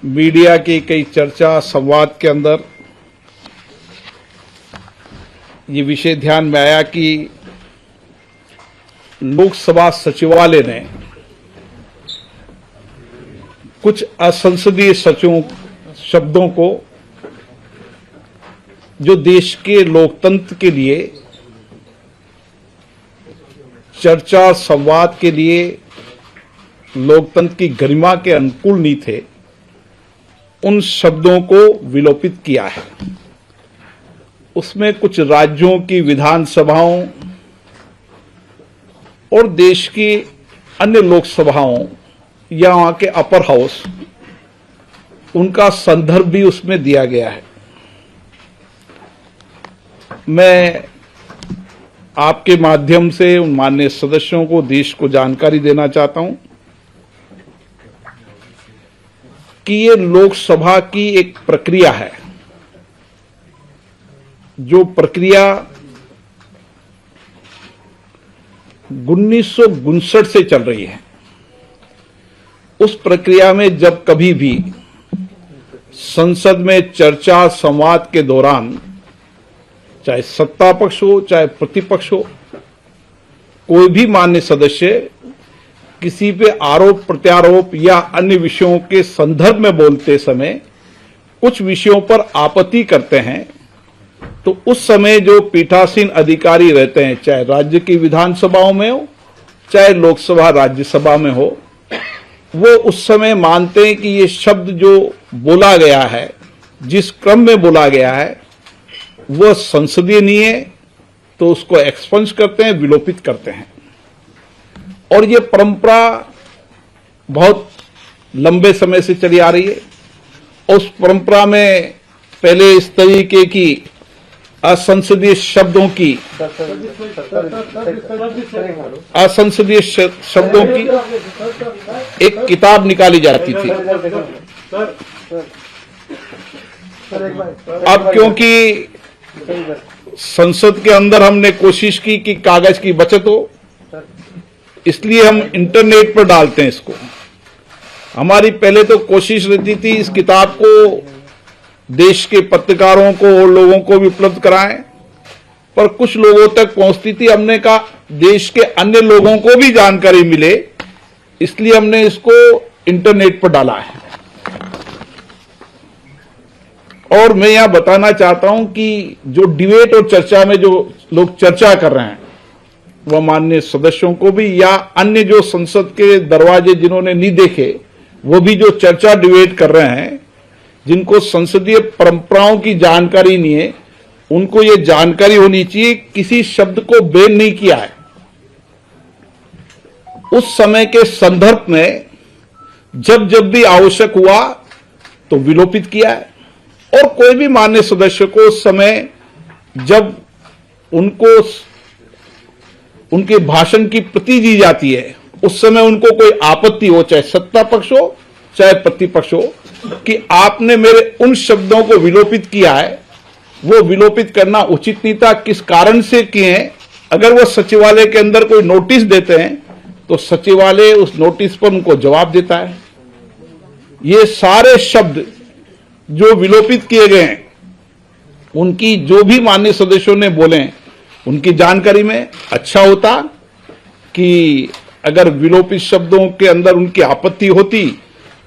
Media की कई चर्चा संवाद के अंदर ये विषय ध्यान में आया कि लोकसभा सचिवालय ने कुछ असंसदीय शब्दों को जो देश के लोकतंत्र के लिए, चर्चा संवाद के लिए, लोकतंत्र की गरिमा के अनुकूल नहीं थे, उन शब्दों को विलोपित किया है। उसमें कुछ राज्यों की विधानसभाओं और देश की अन्य लोकसभाओं या वहां के अपर हाउस, उनका संदर्भ भी उसमें दिया गया है। मैं आपके माध्यम से उन माननीय सदस्यों को, देश को जानकारी देना चाहता हूं कि ये लोकसभा की एक प्रक्रिया है, जो प्रक्रिया 1959 से चल रही है। उस प्रक्रिया में जब कभी भी संसद में चर्चा संवाद के दौरान, चाहे सत्ता पक्ष हो चाहे प्रतिपक्ष हो, कोई भी मान्य सदस्य किसी पे आरोप प्रत्यारोप या अन्य विषयों के संदर्भ में बोलते समय कुछ विषयों पर आपत्ति करते हैं, तो उस समय जो पीठासीन अधिकारी रहते हैं, चाहे राज्य की विधानसभाओं में हो चाहे लोकसभा राज्यसभा में हो, वो उस समय मानते हैं कि ये शब्द जो बोला गया है, जिस क्रम में बोला गया है, वह संसदीय नहीं है, तो उसको एक्सपंज करते हैं, विलोपित करते हैं। और ये परंपरा बहुत लंबे समय से चली आ रही है। उस परंपरा में पहले इस तरीके की असंसदीय शब्दों की एक किताब निकाली जाती थी। अब क्योंकि संसद के अंदर हमने कोशिश की कि कागज की बचत हो, इसलिए हम इंटरनेट पर डालते हैं इसको। हमारी पहले तो कोशिश रहती थी इस किताब को देश के पत्रकारों को और लोगों को भी उपलब्ध कराएं, पर कुछ लोगों तक पहुंचती थी। हमने कहा देश के अन्य लोगों को भी जानकारी मिले, इसलिए हमने इसको इंटरनेट पर डाला है। और मैं यहां बताना चाहता हूं कि जो डिबेट और चर्चा में जो लोग चर्चा कर रहे हैं, वह माननीय सदस्यों को भी या अन्य जो संसद के दरवाजे जिन्होंने नहीं देखे, वो भी जो चर्चा डिबेट कर रहे हैं, जिनको संसदीय परंपराओं की जानकारी नहीं है, उनको ये जानकारी होनी चाहिए किसी शब्द को बैन नहीं किया है। उस समय के संदर्भ में जब जब भी आवश्यक हुआ तो विलोपित किया है। और कोई भी मान्य सदस्य को उस समय जब उनको उनके भाषण की प्रति दी जाती है, उस समय उनको कोई आपत्ति हो, चाहे सत्ता पक्ष हो चाहे प्रतिपक्ष हो, कि आपने मेरे उन शब्दों को विलोपित किया है, वो विलोपित करना उचित नहीं था, किस कारण से किए हैं। अगर वो सचिवालय के अंदर कोई नोटिस देते हैं तो सचिवालय उस नोटिस पर उनको जवाब देता है। ये सारे शब्द जो विलोपित किए गए हैं, उनकी जो भी मान्य सदस्यों ने बोले, उनकी जानकारी में अच्छा होता कि अगर विलोपित शब्दों के अंदर उनकी आपत्ति होती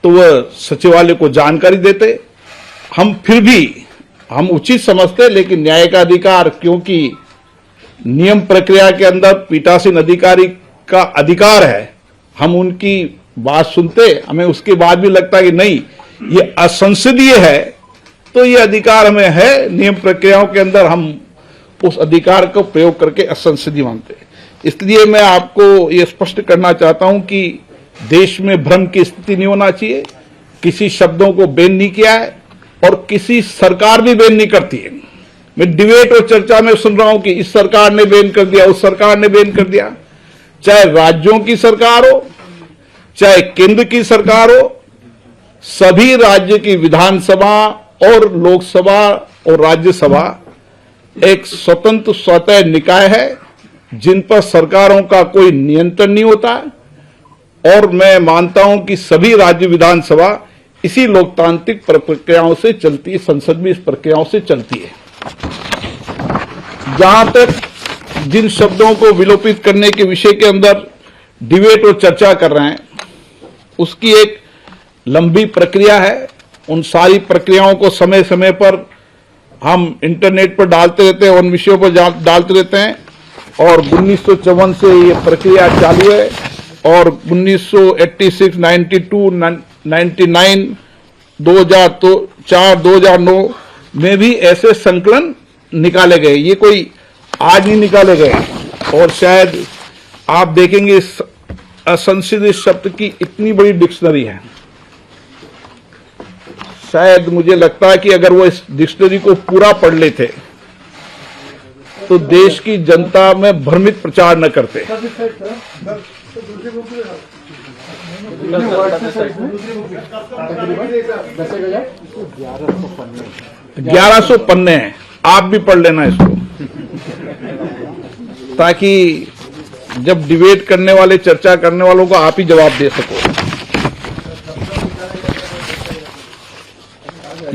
तो वह सचिवालय को जानकारी देते। हम फिर भी हम उचित समझते, लेकिन न्याय का अधिकार, क्योंकि नियम प्रक्रिया के अंदर पीठासीन अधिकारी का अधिकार है, हम उनकी बात सुनते, हमें उसके बाद भी लगता है कि नहीं ये असंसदीय है, तो ये अधिकार हमें है, नियम प्रक्रियाओं के अंदर हम उस अधिकार को प्रयोग करके असंसदीय मानते हैं। इसलिए मैं आपको ये स्पष्ट करना चाहता हूं कि देश में भ्रम की स्थिति नहीं होना चाहिए। किसी शब्दों को बैन नहीं किया है और किसी सरकार भी बैन नहीं करती है। मैं डिबेट और चर्चा में सुन रहा हूं कि इस सरकार ने बैन कर दिया, उस सरकार ने बैन कर दिया। चाहे राज्यों की सरकार हो चाहे केंद्र की सरकार हो, सभी राज्य की विधानसभा और लोकसभा और राज्यसभा एक स्वतंत्र स्वतः निकाय है, जिन पर सरकारों का कोई नियंत्रण नहीं होता है। और मैं मानता हूं कि सभी राज्य विधानसभा इसी लोकतांत्रिक प्रक्रियाओं से चलती है, संसद भी इस प्रक्रियाओं से चलती है। जहां तक जिन शब्दों को विलोपित करने के विषय के अंदर डिबेट और चर्चा कर रहे हैं, उसकी एक लंबी प्रक्रिया है। उन सारी प्रक्रियाओं को समय समय पर हम इंटरनेट पर डालते रहते हैं, उन विषयों पर डालते रहते हैं। और 1954 से ये प्रक्रिया चालू है और 1986, 92, 99, 2004, 2009 में भी ऐसे संकलन निकाले गए। ये कोई आज नहीं निकाले गए। और शायद आप देखेंगे इस असंसदीय शब्द की इतनी बड़ी डिक्शनरी है। शायद मुझे लगता है कि अगर वो इस डिक्शनरी को पूरा पढ़ लेते तो देश की जनता में भ्रमित प्रचार न करते। 1100 पन्ने हैं, आप भी पढ़ लेना इसको, ताकि जब डिबेट करने वाले, चर्चा करने वालों को आप ही जवाब दे सको।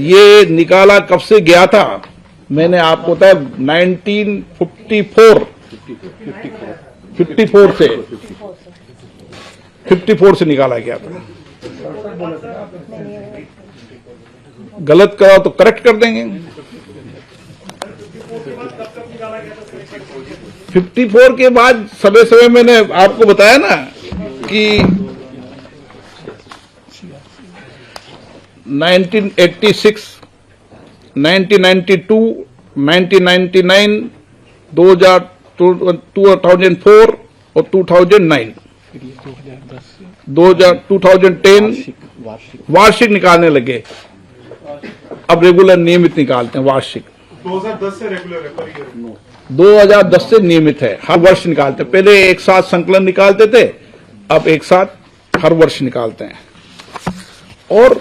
ये निकाला कब से गया था? मैंने आपको बताया 1954 से निकाला गया था। गलत करा तो करेक्ट कर देंगे। 54 के बाद समय समय मैंने आपको बताया ना कि 1986, 1992, 1999, 2004 और 2009, 2010 वार्षिक निकालने लगे। अब रेगुलर नियमित निकालते हैं। वार्षिक 2010 से रेगुलर है, 2010 से नियमित है, हर वर्ष निकालते हैं। पहले एक साथ संकलन निकालते थे, अब एक साथ हर वर्ष निकालते हैं। और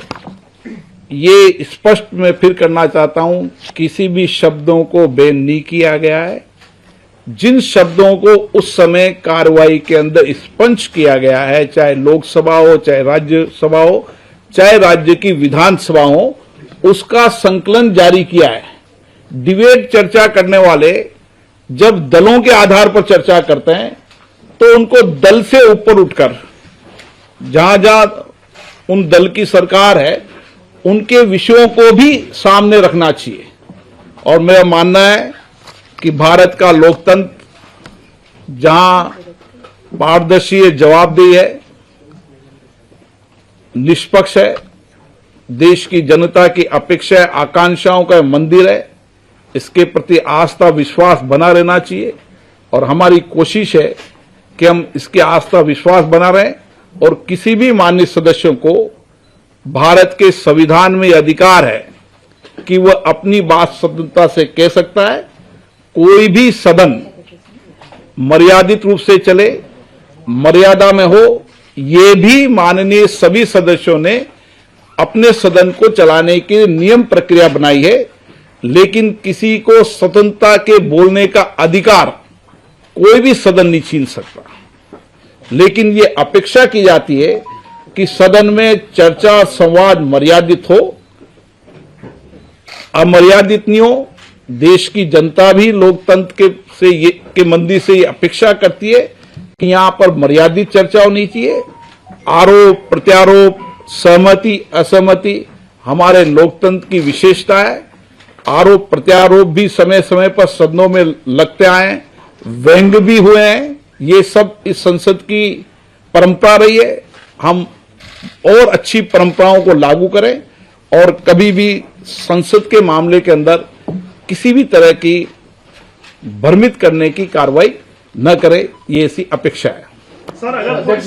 ये स्पष्ट मैं फिर करना चाहता हूं, किसी भी शब्दों को बैन नहीं किया गया है। जिन शब्दों को उस समय कार्रवाई के अंदर स्पंज किया गया है, चाहे लोकसभा हो, चाहे राज्यसभा हो, चाहे राज्य की विधानसभा हो, उसका संकलन जारी किया है। डिबेट चर्चा करने वाले जब दलों के आधार पर चर्चा करते हैं तो उनको दल से ऊपर उठकर जहां जहां उन दल की सरकार है उनके विषयों को भी सामने रखना चाहिए। और मेरा मानना है कि भारत का लोकतंत्र जहां पारदर्शी है, जवाबदेही है, निष्पक्ष है, देश की जनता की अपेक्षा, आकांक्षाओं का मंदिर है, इसके प्रति आस्था विश्वास बना रहना चाहिए। और हमारी कोशिश है कि हम इसके आस्था विश्वास बना रहें और किसी भी माननीय सदस्यों को भारत के संविधान में अधिकार है कि वह अपनी बात स्वतंत्रता से कह सकता है। कोई भी सदन मर्यादित रूप से चले, मर्यादा में हो, ये भी माननीय सभी सदस्यों ने अपने सदन को चलाने की नियम प्रक्रिया बनाई है। लेकिन किसी को स्वतंत्रता के बोलने का अधिकार कोई भी सदन नहीं छीन सकता। लेकिन ये अपेक्षा की जाती है कि सदन में चर्चा संवाद मर्यादित हो, अमर्यादित नहीं हो। देश की जनता भी लोकतंत्र के मंदिर से ये अपेक्षा करती है कि यहां पर मर्यादित चर्चा होनी चाहिए। आरोप प्रत्यारोप, सहमति असहमति हमारे लोकतंत्र की विशेषता है। आरोप प्रत्यारोप भी समय समय पर सदनों में लगते आए, व्यंग्य भी हुए हैं। ये सब इस संसद की परंपरा रही है। हम और अच्छी परंपराओं को लागू करें और कभी भी संसद के मामले के अंदर किसी भी तरह की भ्रमित करने की कार्रवाई न करें, ये ऐसी अपेक्षा है। सर, अगर अध्यक्ष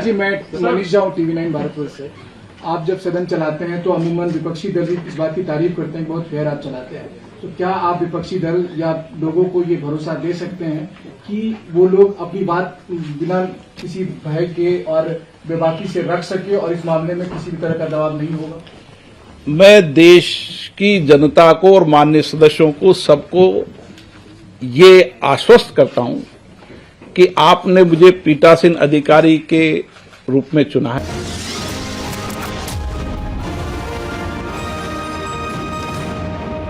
जी, मैं मनीष जाऊं, TV9 भारतवर्ष से। आप जब सदन चलाते हैं तो अमूमन विपक्षी दल इस बात की तारीफ करते हैं, बहुत फेयर आप चलाते हैं। तो क्या आप विपक्षी दल या लोगों को ये भरोसा दे सकते हैं कि वो लोग अपनी बात बिना किसी भय के और बेबाकी से रख सके और इस मामले में किसी भी तरह का दबाव नहीं होगा? मैं देश की जनता को और माननीय सदस्यों को सबको ये आश्वस्त करता हूं कि आपने मुझे पीठासीन अधिकारी के रूप में चुना है।